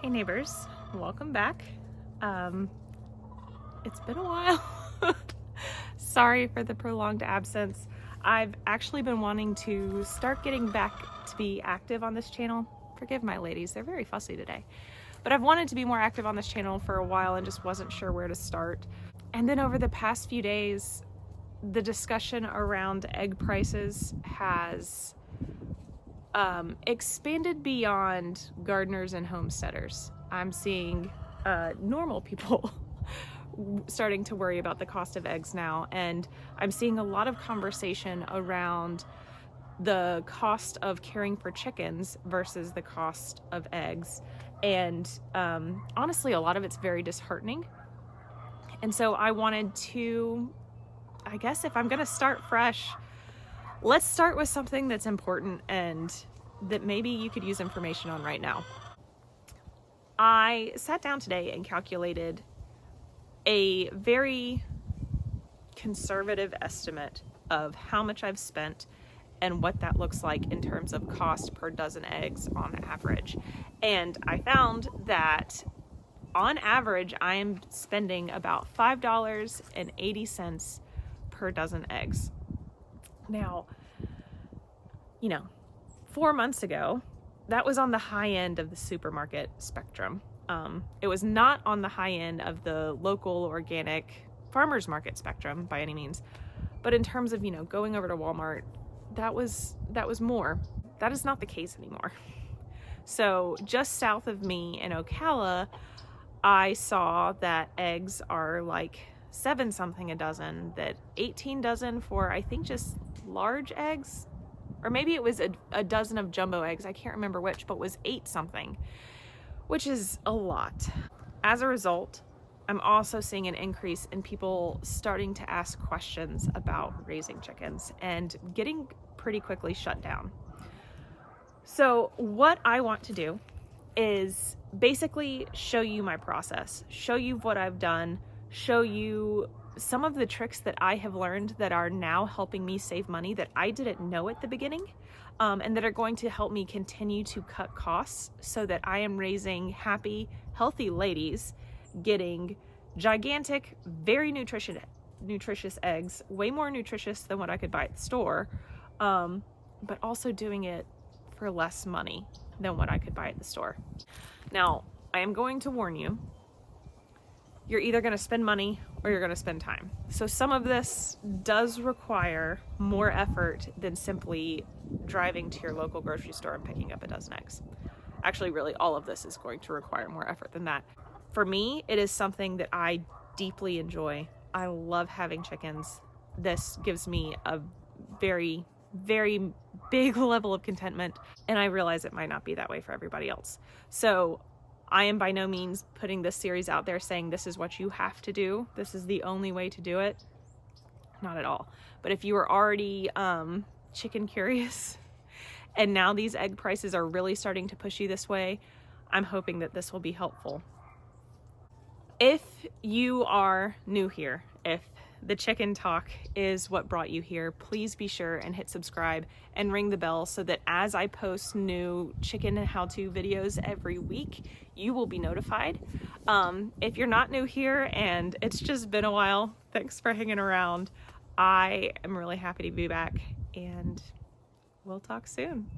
Hey neighbors, welcome back. It's been a while. Sorry for the prolonged absence. I've actually been wanting to start getting back to be active on this channel. Forgive my ladies, they're very fussy today. But I've wanted to be more active on this channel for a while and just wasn't sure where to start. And then over the past few days, the discussion around egg prices has expanded beyond gardeners and homesteaders. I'm seeing normal people starting to worry about the cost of eggs now, and I'm seeing a lot of conversation around the cost of caring for chickens versus the cost of eggs. And honestly, a lot of it's very disheartening. And so I wanted to, I guess if I'm gonna start fresh, let's start with something that's important and that maybe you could use information on right now. I sat down today and calculated a very conservative estimate of how much I've spent and what that looks like in terms of cost per dozen eggs on average. And I found that on average, I am spending about $5.80 per dozen eggs. Now, 4 months ago, that was on the high end of the supermarket spectrum. It was not on the high end of the local organic farmers market spectrum by any means. But in terms of, going over to Walmart, that was more. That is not the case anymore. So just south of me in Ocala, I saw that eggs are like 7 something a dozen, that 18 dozen for, I think, just large eggs, or maybe it was a dozen of jumbo eggs, I can't remember which, but was 8 something, which is a lot. As a result, I'm also seeing an increase in people starting to ask questions about raising chickens and getting pretty quickly shut down. So what I want to do is basically show you my process, show you what I've done, show you some of the tricks that I have learned that are now helping me save money that I didn't know at the beginning, and that are going to help me continue to cut costs so that I am raising happy, healthy ladies getting gigantic, very nutritious eggs, way more nutritious than what I could buy at the store, but also doing it for less money than what I could buy at the store. Now, I am going to warn you, you're either going to spend money or you're going to spend time. So some of this does require more effort than simply driving to your local grocery store and picking up a dozen eggs. Actually, really, all of this is going to require more effort than that. For me, it is something that I deeply enjoy. I love having chickens. This gives me a very, very big level of contentment, and I realize it might not be that way for everybody else. So I am by no means putting this series out there saying this is what you have to do, this is the only way to do it. Not at all. But if you are already chicken curious and now these egg prices are really starting to push you this way, I'm hoping that this will be helpful. If you are new here, if the chicken talk is what brought you here, please be sure and hit subscribe and ring the bell so that as I post new chicken how-to videos every week, you will be notified. If you're not new here and it's just been a while, thanks for hanging around. I am really happy to be back, and we'll talk soon.